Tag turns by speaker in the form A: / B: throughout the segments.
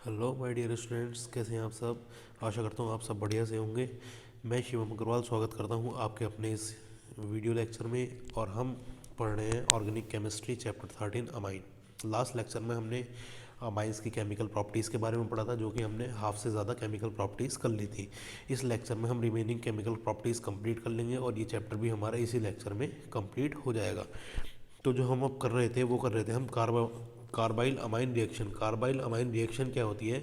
A: Hello my dear students, कैसे हैं आप सब। आशा करता हूँ आप सब बढ़िया से होंगे। मैं शिवम अग्रवाल स्वागत करता हूँ आपके अपने इस वीडियो लेक्चर में। और हम पढ़ रहे हैं organic chemistry chapter 13 amine. Last lecture में हमने अमाइंस की केमिकल प्रॉपर्टीज़ के बारे में पढ़ा था, जो कि हमने हाफ से ज़्यादा केमिकल प्रॉपर्टीज़ कर ली थी। इस लेक्चर में हम रिमेनिंग केमिकल प्रॉपर्टीज़ कंप्लीट कर लेंगे और ये चैप्टर भी हमारा इसी लेक्चर में कंप्लीट हो जाएगा। तो जो हम अब कर रहे थे वो कर रहे थे हम carbyl amine reaction. Carbyl amine reaction क्या होती है?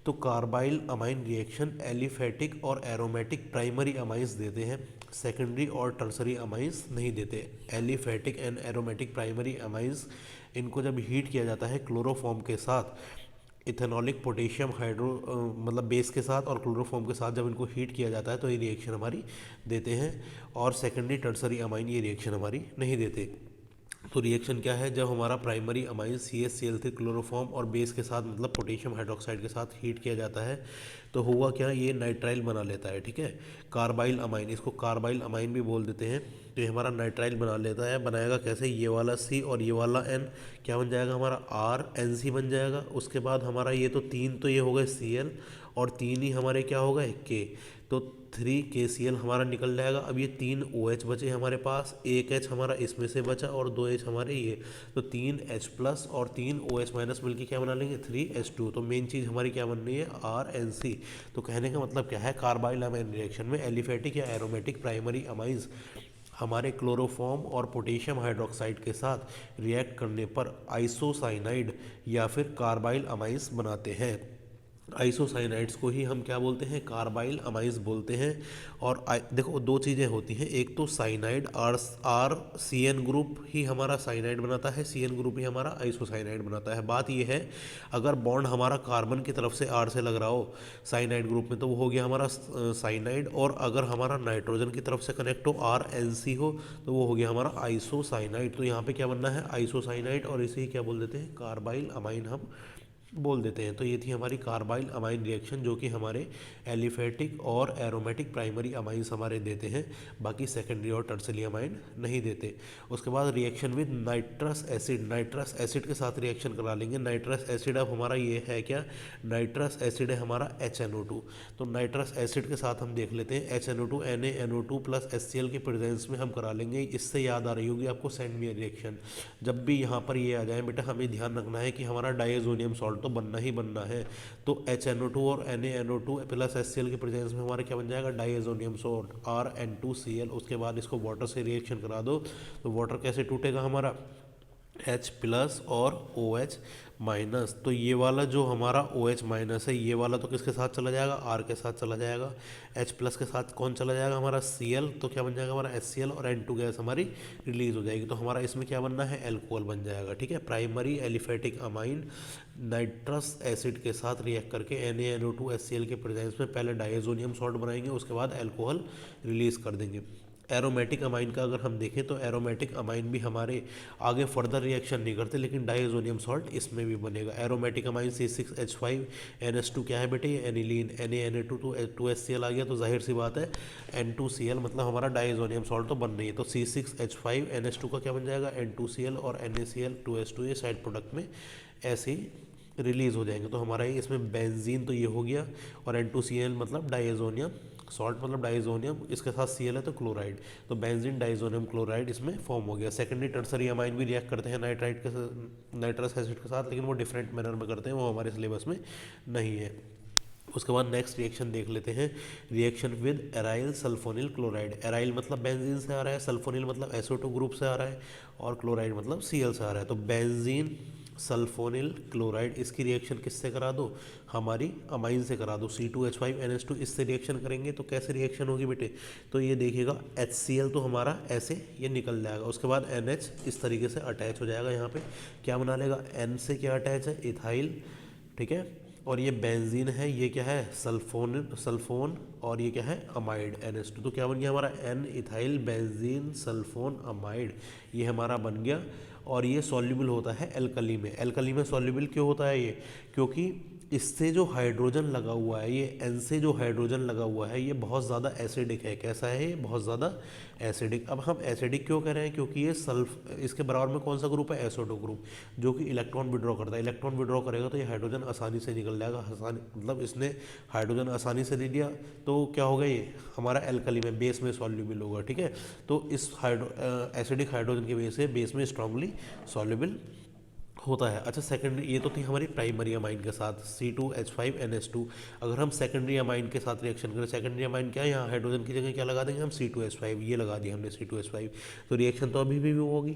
A: तो कार्बाइल अमाइन रिएक्शन एलिफेटिक और एरोमेटिक प्राइमरी अमाइंस देते हैं, सेकेंडरी और टर्सरी अमाइंस नहीं देते। Aliphatic and aromatic primary amines, इनको जब हीट किया जाता है क्लोरोफॉर्म के साथ, इथेनॉलिक पोटेशियम हाइड्रो मतलब बेस के साथ और क्लोरोफॉर्म के साथ जब इनको हीट किया जाता है तो ये रिएक्शन हमारी देते हैं। और सेकेंडरी टर्सरी अमाइन ये रिएक्शन हमारी नहीं देते। तो रिएक्शन क्या है? जब हमारा प्राइमरी अमाइन CH3 क्लोरोफॉर्म और बेस के साथ मतलब पोटेशियम हाइड्रोक्साइड के साथ हीट किया जाता है तो हुआ क्या, ये नाइट्राइल बना लेता है। ठीक है, कार्बाइल अमाइन, इसको कार्बाइल अमाइन भी बोल देते हैं। तो ये हमारा नाइट्राइल बना लेता है। बनाएगा कैसे? ये वाला C और ये वाला N क्या बन जाएगा हमारा? RNC बन जाएगा। उसके बाद हमारा ये तो तीन तो ये हो गए Cl और तीन ही हमारे क्या हो गए K, तो 3KCl हमारा निकल जाएगा। अब ये तीन OH बचे हमारे पास, एक H हमारा इसमें से बचा और दो H हमारे ये, तो तीन H प्लस और तीन OH माइनस मिलकर क्या बना लेंगे? 3H2। तो मेन चीज़ हमारी क्या बन रही है? RNC। तो कहने का मतलब क्या है? कार्बाइल अमाइन रिएक्शन में एलिफेटिक या एरोमेटिक प्राइमरी अमाइंस हमारे क्लोरोफॉर्म और पोटेशियम हाइड्रोक्साइड के साथ रिएक्ट करने पर आइसोसाइनाइड या फिर कार्बाइल अमाइंस बनाते हैं। आइसोसाइनाइड्स को ही हम क्या बोलते हैं? कार्बाइल अमाइंस बोलते हैं। और देखो दो चीज़ें होती हैं, एक तो साइनाइड आर CN ग्रुप ही हमारा साइनाइड बनाता है, CN ग्रुप ही हमारा आइसोसाइनाइड बनाता है। बात ये है, अगर बॉन्ड हमारा कार्बन की तरफ से R से लग रहा हो साइनाइड ग्रुप में तो वो हो गया हमारा साइनाइड, और अगर हमारा नाइट्रोजन की तरफ से कनेक्ट हो RNC हो तो वो हो गया हमारा आइसोसाइनाइड। तो यहाँ पे क्या बनना है? आइसोसाइनाइड, और इसे ही क्या बोल देते हैं? कार्बाइल अमाइन हम बोल देते हैं। तो ये थी हमारी कार्बाइल अमाइन रिएक्शन, जो कि हमारे एलिफेटिक और एरोमेटिक प्राइमरी अमाइंस हमारे देते हैं, बाकी सेकेंडरी और टर्सरी अमाइन नहीं देते। उसके बाद reaction with nitrous acid, nitrous acid के साथ रिएक्शन करा लेंगे। नाइट्रस एसिड अब हमारा ये है क्या? नाइट्रस एसिड है हमारा HNO2। तो नाइट्रस एसिड के साथ हम देख लेते हैं HNO2 NaNO2 प्लस HCl के प्रेजेंस में हम करा लेंगे। इससे याद आ रही होगी आपको सेंड मी रिएक्शन। जब भी यहाँ पर ये आ जाए बेटा, हमें ध्यान रखना है कि हमारा डायजोनियम सॉल्ट तो बनना ही बनना है। तो HNO2 और NaNO2 प्लस HCl के प्रेजेंस में हमारा क्या बन जाएगा? Diazonium salt RN2Cl। उसके बाद इसको वाटर से रिएक्शन करा दो तो वाटर कैसे टूटेगा हमारा? H प्लस और OH माइनस। तो ये वाला जो हमारा OH माइनस है, ये वाला तो किसके साथ चला जाएगा? R के साथ चला जाएगा। H प्लस के साथ कौन चला जाएगा? हमारा Cl। तो क्या बन जाएगा हमारा? HCl और N2 गैस हमारी रिलीज हो जाएगी। तो हमारा इसमें क्या बनना है? एल्कोहल बन जाएगा। ठीक है, primary aliphatic amine nitrous acid के साथ रिएक्ट करके NaNO2 HCl के प्रेजेंस में पहले डायजोनियम सॉल्ट बनाएंगे, उसके बाद एल्कोहल रिलीज कर देंगे। एरोमेटिक अमाइन का अगर हम देखें तो एरोमेटिक अमाइन भी हमारे आगे फर्दर रिएक्शन नहीं करते, लेकिन डायजोनियम सॉल्ट इसमें भी बनेगा। एरोमेटिक अमाइन C6H5NH2 क्या है बेटे? ये एनिलीन। NaNA2 तो 2HCl आ गया, तो जाहिर सी बात है N2Cl मतलब हमारा डायजोनियम सॉल्ट तो बन रही है। तो C6H5NH2 का क्या बन जाएगा? N2Cl और NaCl 2H2 ये साइड प्रोडक्ट में ऐसे ही रिलीज़ हो जाएंगे। तो हमारा ये इसमें बेंजीन तो ये हो गया, और N2Cl मतलब डायजोनियम सॉल्ट मतलब डाइजोनियम, इसके साथ Cl है तो क्लोराइड, तो बेंजीन डाइजोनियम क्लोराइड इसमें फॉर्म हो गया। सेकेंडरी टर्सरी अमाइन भी रिएक्ट करते हैं नाइट्राइट के नाइट्रस एसिड के साथ, लेकिन वो डिफरेंट मैनर में करते हैं, वो हमारे सिलेबस में नहीं है। उसके बाद नेक्स्ट रिएक्शन देख लेते हैं, reaction with aryl sulphonyl chloride. Aryl मतलब बेंजीन से आ रहा है, सल्फोनिल मतलब SO2 ग्रुप से आ रहा है, और क्लोराइड मतलब Cl से आ रहा है। तो बेंजीन सल्फोनिल क्लोराइड, इसकी रिएक्शन किससे करा दो? हमारी अमाइन से करा दो। C2H5NH2 इससे रिएक्शन करेंगे तो कैसे रिएक्शन होगी बेटे? तो ये देखिएगा HCl तो हमारा ऐसे ये निकल जाएगा, उसके बाद NH इस तरीके से अटैच हो जाएगा। यहाँ पे क्या बना लेगा? N से क्या अटैच है? इथाइल। ठीक है, और ये बेंजीन है, ये क्या है? सल्फोन, और ये क्या है? Amide NH2। तो क्या बन गया हमारा? N ethyl benzene sulphone amide, ये हमारा बन गया। और ये सॉल्युबल होता है एल्कली में। एल्कली में सॉल्युबल क्यों होता है ये? क्योंकि इससे जो हाइड्रोजन लगा हुआ है, ये एन से जो हाइड्रोजन लगा हुआ है, ये बहुत ज़्यादा एसिडिक है। कैसा है ये? बहुत ज़्यादा एसिडिक। अब हम एसिडिक क्यों कह रहे हैं? क्योंकि ये इसके बराबर में कौन सा ग्रुप है? SO2 ग्रुप, जो कि इलेक्ट्रॉन विड्रॉ करता है। इलेक्ट्रॉन विड्रॉ करेगा तो ये हाइड्रोजन आसानी से निकल जाएगा। आसानी मतलब इसने हाइड्रोजन आसानी से ले लिया तो क्या होगा? ये हमारा एल्कली में, बेस में सॉल्युबल होगा। ठीक है, तो इस एसिडिक हाइड्रोजन की वजह से बेस में स्ट्रांगली सॉल्युबल होता है। अच्छा, सेकेंडरी, ये तो थी हमारी प्राइमरी अमाइन के साथ C2H5NH2। अगर हम सेकेंडरी अमाइन के साथ रिएक्शन करें, सेकेंडरी अमाइन क्या है? यहाँ हाइड्रोजन की जगह क्या लगा देंगे हम? C2H5। ये लगा दिया हमने C2H5, तो रिएक्शन तो अभी भी होगी।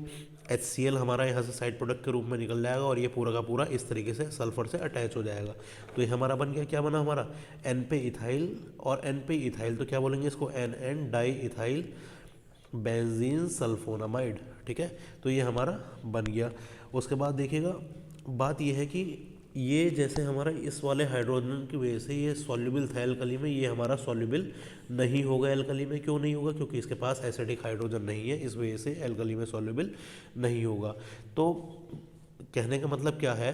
A: HCl हमारा यहाँ से साइड प्रोडक्ट के रूप में निकल जाएगा और ये पूरा का पूरा इस तरीके से सल्फर से अटैच हो जाएगा। तो ये हमारा बन गया, क्या बना हमारा? N पे इथाइल, और N पे इथाइल तो क्या बोलेंगे इसको? NN di ethyl benzene sulphonamide. ठीक है, तो ये हमारा बन गया। उसके बाद देखिएगा, बात ये है कि ये जैसे हमारा इस वाले हाइड्रोजन की वजह से ये सॉल्युबल था एल्कली में, ये हमारा सॉल्युबल नहीं होगा एल्कली में। क्यों नहीं होगा? क्योंकि इसके पास एसिडिक हाइड्रोजन नहीं है, इस वजह से एल्कली में सॉल्युबल नहीं होगा। तो कहने का मतलब क्या है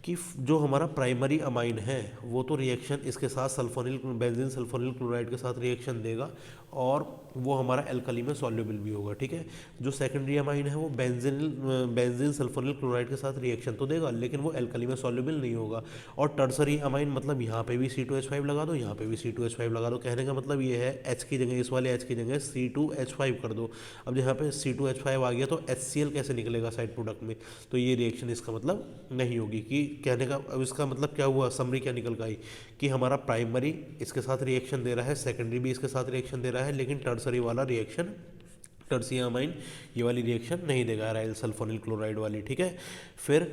A: कि जो हमारा प्राइमरी अमाइन है वो तो रिएक्शन इसके साथ सल्फोनिल बेंजीन सल्फोनिल क्लोराइड के साथ रिएक्शन देगा और वो हमारा एल्कली में सॉल्युबल भी होगा। ठीक है, जो सेकेंडरी अमाइन है वो बेंजीन सल्फोनिल क्लोराइड के साथ रिएक्शन तो देगा लेकिन वो एल्कली में सॉल्युबल नहीं होगा। और टर्सरी अमाइन मतलब यहाँ पे भी C2H5 लगा दो, यहाँ पे भी C2H5 लगा दो। कहने का मतलब ये है H की जगह, इस वाले H की जगह C2H5 कर दो। अब यहाँ पे C2H5 आ गया तो HCl कैसे निकलेगा साइड प्रोडक्ट में? तो ये रिएक्शन इसका मतलब नहीं होगी। कि कहने का अब इसका मतलब क्या हुआ? समरी क्या निकल गई कि हमारा प्राइमरी इसके साथ रिएक्शन दे रहा है, सेकेंडरी भी इसके साथ रिएक्शन दे रहा है, लेकिन टर्सरी वाला रिएक्शन, टर्सरी अमाइन ये वाली रिएक्शन नहीं देगा, राइल सल्फोनिल क्लोराइड वाली। ठीक है, फिर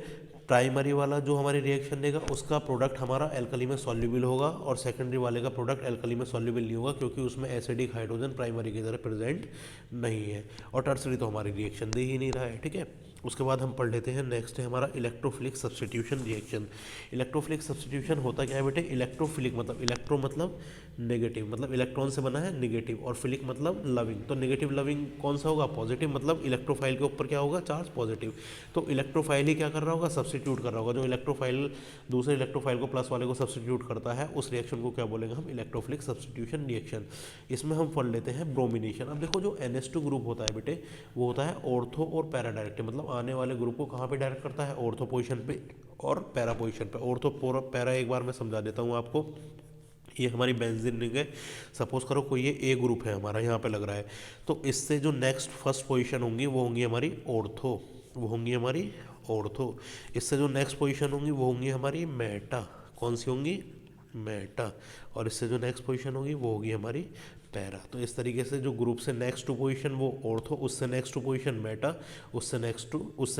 A: प्राइमरी वाला जो हमारी रिएक्शन देगा उसका प्रोडक्ट हमारा एल्कली में सॉल्युबल होगा और सेकेंडरी वाले का प्रोडक्ट एल्कली में सॉल्युबल नहीं होगा क्योंकि उसमें एसिडिक हाइड्रोजन प्राइमरी की तरह प्रेजेंट नहीं है। और टर्सरी तो हमारी रिएक्शन दे ही नहीं रहा है। ठीक है, उसके बाद हम पढ़ लेते हैं, नेक्स्ट है हमारा electrophilic substitution reaction. Electrophilic substitution होता क्या है बेटे? इलेक्ट्रोफिलिक मतलब इलेक्ट्रो मतलब नेगेटिव, मतलब इलेक्ट्रॉन से बना है नेगेटिव, और फिलिक मतलब लविंग। तो नेगेटिव लविंग कौन सा होगा? पॉजिटिव, मतलब इलेक्ट्रोफाइल के ऊपर क्या होगा? Charge positive. तो इलेक्ट्रोफाइल ही क्या कर रहा होगा? सब्स्टिट्यूट कर रहा होगा। जो इलेक्ट्रोफाइल दूसरे इलेक्ट्रोफाइल को प्लस वाले को सब्स्टिट्यूट करता है उस रिएक्शन को क्या बोलेंगे हम? Electrophilic substitution reaction. इसमें हम पढ़ लेते हैं ब्रोमिनेशन। अब देखो, जो NH2 ग्रुप होता है बेटे वो होता है ऑर्थो और पैरा डायरेक्टिव, मतलब आने वाले ग्रुप को कहाँ पे डायरेक्ट करता है? ऑर्थो पोजीशन पे और पैरा पोजीशन पे। ऑर्थो पैरा एक बार मैं समझा देता हूँ आपको। ये हमारी बेंजीन रिंग है, सपोज करो कोई ये A ग्रुप है हमारा, यहाँ पे लग रहा है, तो इससे जो नेक्स्ट फर्स्ट पोजीशन होंगी वो होंगी हमारी ऑर्थो, वो होंगी हमारी ऑर्थो। इससे जो नेक्स्ट पोजीशन होंगी वो होंगी हमारी मेटा। कौन सी होंगी? मेटा। और इससे जो नेक्स्ट पोजीशन होगी वो होगी हमारी पैरा। तो इस तरीके से जो ग्रुप से नेक्स्ट टू पोजीशन वो ऑर्थो, उससे नेक्स्ट टू पोजीशन मेटा, उससे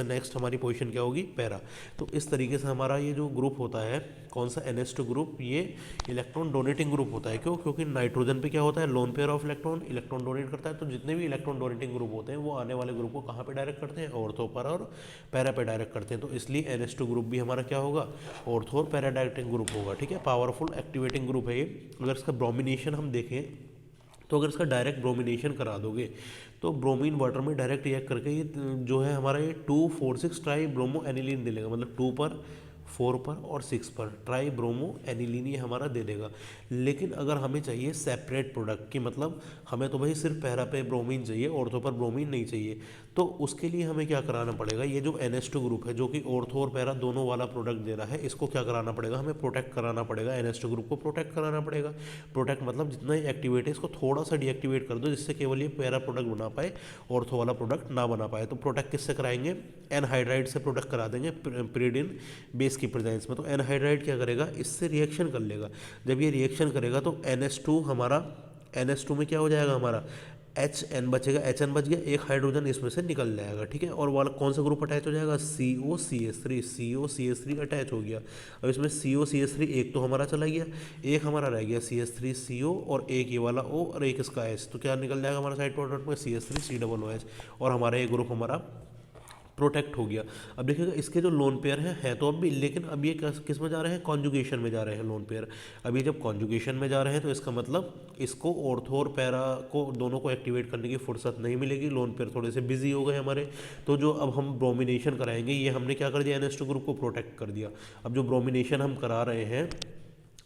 A: नेक्स्ट हमारी पोजीशन क्या होगी? पैरा। तो इस तरीके से हमारा ये जो ग्रुप होता है, कौन सा? NH2 ग्रुप, ये इलेक्ट्रॉन डोनेटिंग ग्रुप होता है। क्यों? क्योंकि नाइट्रोजन पे क्या होता है? Lone pair of electron donate करता है। तो जितने भी इलेक्ट्रॉन डोनेटिंग ग्रुप होते हैं वो आने वाले ग्रुप को कहाँ पे डायरेक्ट करते हैं? ऑर्थो पर और पैरा पे डायरेक्ट करते हैं। तो इसलिए NH2 ग्रुप भी हमारा क्या होगा? ऑर्थो और पैरा डायरेक्टिंग ग्रुप होगा। ठीक है, पावरफुल एक्टिवेटिंग ग्रुप है ये। अगर इसका ब्रोमिनेशन हम देखें तो अगर इसका डायरेक्ट ब्रोमिनेशन करा दोगे तो ब्रोमीन वाटर में डायरेक्ट रिएक्ट करके ये जो है हमारा ये 2,4,6 ट्राई ब्रोमो एनिलीन दे देगा, मतलब 2 पर 4 पर और 6 पर ट्राई ब्रोमो एनिलीन ये हमारा दे देगा। लेकिन अगर हमें चाहिए सेपरेट प्रोडक्ट की, मतलब हमें तो भाई सिर्फ पैरा पे ब्रोमीन चाहिए, ऑर्थो पर ब्रोमीन नहीं चाहिए, तो उसके लिए हमें क्या कराना पड़ेगा? ये जो NH2 ग्रुप है जो कि ऑर्थो और पैरा दोनों वाला प्रोडक्ट दे रहा है, इसको क्या कराना पड़ेगा? हमें प्रोटेक्ट कराना पड़ेगा। NH2 ग्रुप को प्रोटेक्ट कराना पड़ेगा। प्रोटेक्ट मतलब जितना ही एक्टिवेट है इसको थोड़ा सा डीएक्टिवेट कर दो जिससे केवल ये पैरा प्रोडक्ट बना पाए, ऑर्थो वाला प्रोडक्ट ना बना पाए। तो प्रोटेक्ट किससे कराएंगे? एनहाइड्राइड से प्रोटेक्ट करा देंगे pyridine बेस की प्रेजेंस में। तो एनहाइड्राइड क्या करेगा? इससे रिएक्शन कर लेगा। जब ये रिएक्शन करेगा तो NH2 हमारा, NH2 में क्या हो जाएगा? हमारा HN बचेगा, HN बच गया, एक हाइड्रोजन इसमें से निकल जाएगा। ठीक है, और वाला कौन सा ग्रुप अटैच हो जाएगा? COCH3 अटैच हो गया। अब इसमें COCH3 एक तो हमारा चला गया, एक हमारा रह गया CH3CO, और एक ये वाला O और एक इसका H। तो क्या निकल जाएगा हमारा साइड प्रोडक्ट में? CH3COOH। और हमारा ये ग्रुप हमारा प्रोटेक्ट हो गया। अब देखिएगा इसके जो लोन पेयर है तो अब भी, लेकिन अब ये किस में जा रहे हैं, कॉन्जुगेशन में जा रहे हैं लोन पेयर। अब ये जब कॉन्जुगेशन में जा रहे हैं तो इसका मतलब इसको ऑर्थो और पैरा को दोनों को एक्टिवेट करने की फुर्सत नहीं मिलेगी, लोन पेयर थोड़े से बिजी हो गए हमारे। तो जो अब हम ब्रोमिनेशन कराएंगे, ये हमने क्या कर दिया, NH2 ग्रुप को प्रोटेक्ट कर दिया। अब जो ब्रोमिनेशन हम करा रहे हैं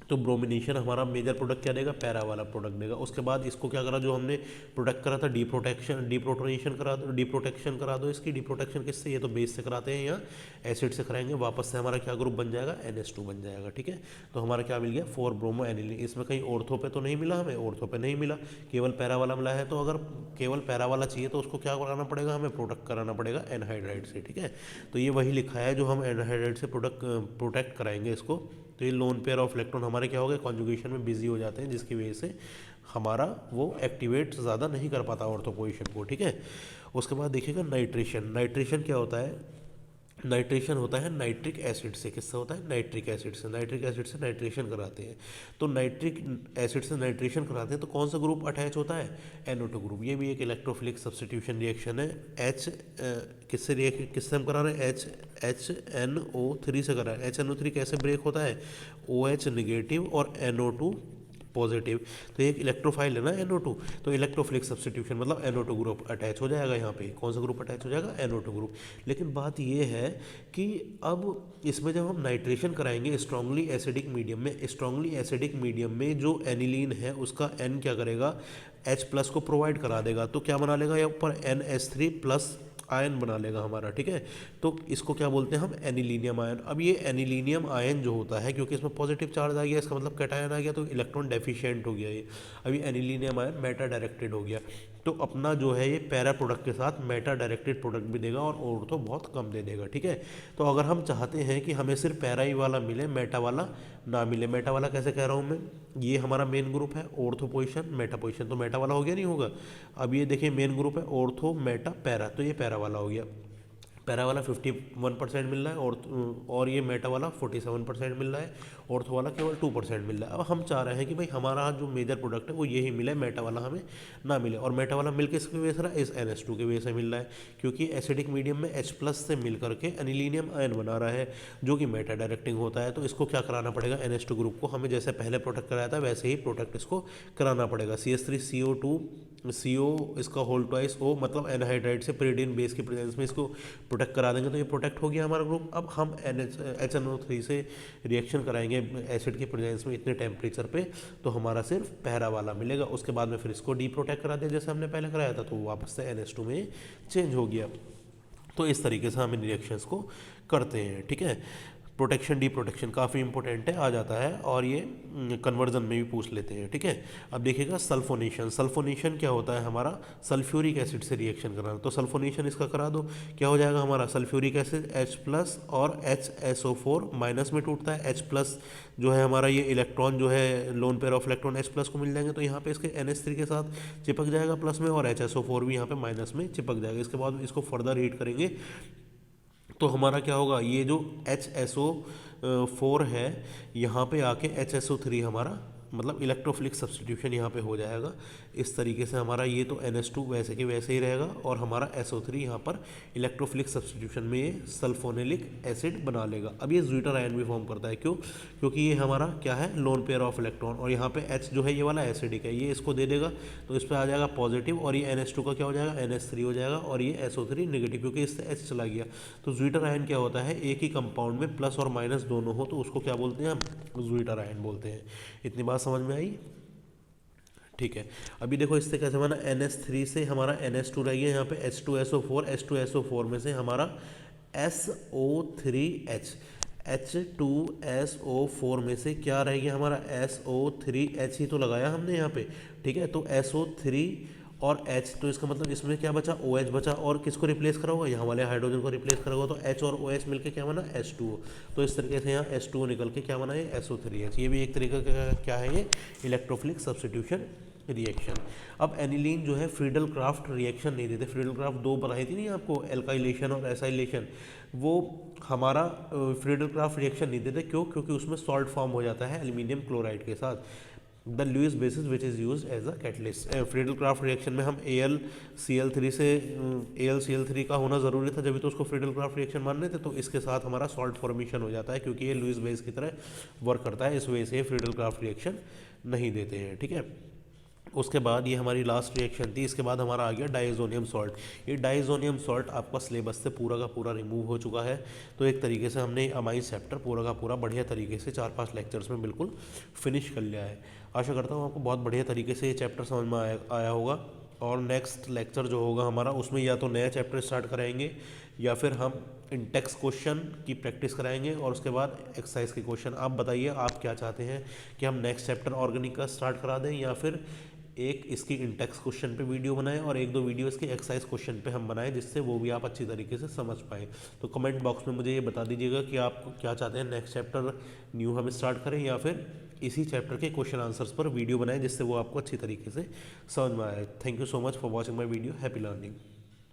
A: तो ब्रोमिनेशन हमारा मेजर प्रोडक्ट क्या देगा, पैरा वाला प्रोडक्ट देगा। उसके बाद इसको क्या करा, जो हमने प्रोडक्ट करा था डीप्रोटोनेशन करा दो, डीप्रोटेक्शन करा दो। इसकी डीप्रोटेक्शन किससे, ये तो बेस से कराते हैं या एसिड से कराएंगे, वापस से हमारा क्या ग्रुप बन जाएगा, NH2 बन जाएगा। ठीक है, तो हमारा क्या मिल गया, 4 ब्रोमो एनिलीन। इसमें कहीं ऑर्थो पे तो नहीं मिला, हमें ऑर्थो पे नहीं मिला, केवल पैरा वाला मिला है। तो अगर केवल पैरा वाला चाहिए तो उसको क्या कराना पड़ेगा, हमें प्रोटेक्ट कराना पड़ेगा एनहाइड्राइड से। ठीक है, तो ये वही लिखा है जो हम एनहाइड्राइड से प्रोटेक्ट कराएंगे इसको। तो ये लोन पेयर ऑफ इलेक्ट्रॉन हमारे क्या हो गए, कॉन्जुगेशन में बिजी हो जाते हैं, जिसकी वजह से हमारा वो एक्टिवेट ज़्यादा नहीं कर पाता ऑर्थो पोजीशन को। ठीक है, उसके बाद देखिएगा नाइट्रेशन। नाइट्रेशन क्या होता है, नाइट्रेशन होता है नाइट्रिक एसिड से। किससे होता है, नाइट्रिक एसिड से। नाइट्रिक एसिड से नाइट्रेशन कराते हैं। तो नाइट्रिक एसिड से नाइट्रेशन कराते हैं तो कौन सा ग्रुप अटैच होता है, NO2 ग्रुप। ये भी एक इलेक्ट्रोफिलिक सब्स्टिट्यूशन रिएक्शन है। किससे हम करा रहे हैं, HNO3 से करा रहे हैं। HNO3 कैसे ब्रेक होता है, OH निगेटिव और NO2 पॉजिटिव। तो एक इलेक्ट्रोफाइल है ना NO2, तो इलेक्ट्रोफिलिक सब्स्टिट्यूशन मतलब NO2 ग्रुप अटैच हो जाएगा यहाँ पे। कौन सा ग्रुप अटैच हो जाएगा, NO2 ग्रुप। लेकिन बात ये है कि अब इसमें जब हम नाइट्रेशन कराएंगे स्ट्रांगली एसिडिक मीडियम में, स्ट्रांगली एसिडिक मीडियम में जो एनिलीन है उसका N क्या करेगा, H+ को प्रोवाइड करा देगा। तो क्या बना लेगा, यहाँ ऊपर NH3+ आयन बना लेगा हमारा। ठीक है, तो इसको क्या बोलते हैं हम, एनिलीनियम आयन। अब ये एनिलीनियम आयन जो होता है, क्योंकि इसमें पॉजिटिव चार्ज आ गया, इसका मतलब कैटायन आ गया, तो इलेक्ट्रॉन डेफिशिएंट हो गया ये। अभी एनिलीनियम आयन मेटा डायरेक्टेड हो गया, तो अपना जो है ये पैरा प्रोडक्ट के साथ मेटा डायरेक्टेड प्रोडक्ट भी देगा और तो बहुत कम दे देगा। ठीक है, तो अगर हम चाहते हैं कि हमें सिर्फ पैरा ही वाला मिले, मेटा वाला ना मिले, मेटा वाला कैसे कह रहा हूँ मैं, ये हमारा मेन ग्रुप है, ऑर्थो पोजीशन मेटा पोजीशन, तो मेटा वाला हो गया नहीं होगा। अब ये देखिए मेन ग्रुप है ऑर्थो मेटा पैरा, तो ये पैरा वाला हो गया। पैरा वाला 51% मिल रहा है और ये मेटा वाला 47% मिल रहा है, ऑर्थो वाला केवल 2% मिल रहा है। अब हम चाह रहे हैं कि भाई हमारा जो मेजर प्रोडक्ट है वो यही मिले, मेटा वाला हमें ना मिले। और मेटा वाला मिल किसकी वजह से रहा है, इस NH2 की वजह से मिल रहा है, क्योंकि एसिडिक मीडियम में H+ से मिल करके एनिलीनियम आयन बना रहा है जो कि मेटा डायरेक्टिंग होता है। तो इसको क्या कराना पड़ेगा, NH2 ग्रुप को हमें जैसे पहले प्रोटेक्ट कराया था वैसे ही प्रोटेक्ट इसको कराना पड़ेगा। CH3CO2 CO इसका होल ट्वाइस O, मतलब एनहाइड्राइड से pyridine बेस की प्रेजेंस में इसको प्रोटेक्ट करा देंगे, तो ये प्रोटेक्ट हो गया हमारा ग्रुप। अब हम HNO3 से रिएक्शन कराएंगे एसिड के प्रेजेंस में इतने टेम्परेचर पे, तो हमारा सिर्फ पैरा वाला मिलेगा। उसके बाद में फिर इसको डीप्रोटेक्ट करा दिया जैसे हमने पहले कराया था, तो वो वापस से NH2 में चेंज हो गया। तो इस तरीके से हम इन रिएक्शंस को करते हैं। ठीक है, प्रोटेक्शन डी प्रोटेक्शन काफ़ी इंपॉर्टेंट है, आ जाता है, और ये कन्वर्जन में भी पूछ लेते हैं। ठीक है, अब देखिएगा सल्फोनेशन। सल्फोनेशन क्या होता है, हमारा सल्फ्यूरिक एसिड से रिएक्शन कराना। तो सल्फोनेशन इसका करा दो, क्या हो जाएगा हमारा सल्फ्यूरिक एसिड H+ और HSO4 माइनस में टूटता है। H+ जो है हमारा ये इलेक्ट्रॉन जो है lone pair of electron H+ को मिल जाएंगे, तो यहाँ पे इसके NH3 के साथ चिपक जाएगा प्लस में, और HSO4 भी यहाँ पे माइनस में चिपक जाएगा। इसके बाद इसको फर्दर हीट करेंगे तो हमारा क्या होगा, ये जो HSO4 है यहाँ पे आके HSO3 हमारा मतलब इलेक्ट्रोफिलिक सब्स्टिट्यूशन यहाँ पे हो जाएगा। इस तरीके से हमारा ये तो NH2 वैसे के वैसे ही रहेगा, और हमारा SO3 यहाँ पर इलेक्ट्रोफिलिक सब्स्टिट्यूशन में ये सल्फोनिलिक एसिड बना लेगा। अब ये ज्विटर आयन भी फॉर्म करता है, क्यों, क्योंकि ये हमारा क्या है, लोन पेयर ऑफ इलेक्ट्रॉन, और यहाँ पे H जो है ये वाला एसिडिक है, ये इसको दे देगा तो इस पर आ जाएगा पॉजिटिव, और ये NH2 का क्या हो जाएगा, NH3 हो जाएगा, और ये SO3 नेगेटिव, क्योंकि इससे H चला गया। तो ज्विटर आयन क्या होता है, एक ही कंपाउंड में प्लस और माइनस दोनों हो तो उसको क्या बोलते हैं हम, ज्विटर आयन बोलते हैं। इतनी बात समझ में आई। ठीक है, अभी देखो इससे कैसे बना, NH3 से हमारा NH2 रह गया, यहाँ पे H2SO4, H2SO4 में से हमारा SO3H, H2SO4 में से क्या रह गया हमारा SO3H ही तो लगाया हमने यहाँ पे। ठीक है, तो SO3 और H, तो इसका मतलब इसमें क्या बचा, OH बचा, और किसको रिप्लेस करा होगा, यहाँ वाले हाइड्रोजन को रिप्लेस करा होगा, तो H और OH मिलकर क्या बना, H2O। तो इस तरीके से यहाँ H2O निकल के क्या बना, ये SO3H। ये भी एक तरीके का क्या है, ये इलेक्ट्रोफिलिक सब्स्टिट्यूशन रिएक्शन। अब एनिलीन जो है फ्रीडल क्राफ्ट रिएक्शन नहीं देते। फ्रीडल क्राफ्ट दो बताई थी नहीं आपको, एल्काइलेशन और एसाइलेशन, वो हमारा फ्रीडल क्राफ्ट रिएक्शन नहीं देते। क्यों, क्योंकि उसमें सॉल्ट फॉर्म हो जाता है एल्यूमिनियम क्लोराइड के साथ। The Lewis basis which is use as a catalyst. Friedel Craft reaction में हम AlCl3 से AlCl3 का होना ज़रूरी था, जब भी तो उसको फ्रीडल क्राफ्ट रिएक्शन मान रहे थे, तो इसके साथ हमारा सॉल्ट फॉर्मेशन हो जाता है, क्योंकि ये लुईस बेस की तरह वर्क करता है, इस वजह से फ्रीडल क्राफ्ट रिएक्शन नहीं देते हैं। ठीक है, उसके बाद ये हमारी लास्ट रिएक्शन थी। इसके बाद हमारा आ गया डाइज़ोनियम सॉल्ट। ये डाइज़ोनियम सॉल्ट आपका सिलेबस से पूरा का पूरा रिमूव हो चुका है। तो एक तरीके से हमने अमाइंस चैप्टर पूरा का पूरा बढ़िया तरीके से 4-5 लेक्चर्स में बिल्कुल फिनिश कर लिया है। आशा करता हूँ आपको बहुत बढ़िया तरीके से ये चैप्टर समझ में आया होगा। और नेक्स्ट लेक्चर जो होगा हमारा, उसमें या तो नया चैप्टर स्टार्ट कराएंगे या फिर हम इंटेक्स क्वेश्चन की प्रैक्टिस कराएंगे, और उसके बाद एक्सरसाइज के क्वेश्चन। आप बताइए आप क्या चाहते हैं कि हम नेक्स्ट चैप्टर ऑर्गेनिक का स्टार्ट करा दें, या फिर एक इसकी इंटेक्स क्वेश्चन पे वीडियो बनाएं और 1-2 वीडियो इसके एक्सरसाइज क्वेश्चन पे हम बनाएं, जिससे वो भी आप अच्छी तरीके से समझ पाएँ। तो कमेंट बॉक्स में मुझे ये बता दीजिएगा कि आप क्या चाहते हैं, नेक्स्ट चैप्टर न्यू हम स्टार्ट करें या फिर इसी चैप्टर के क्वेश्चन आंसर्स पर वीडियो बनाएं, जिससे वो आपको अच्छी तरीके से समझ में आए। Thank you so much for watching my video. Happy learning.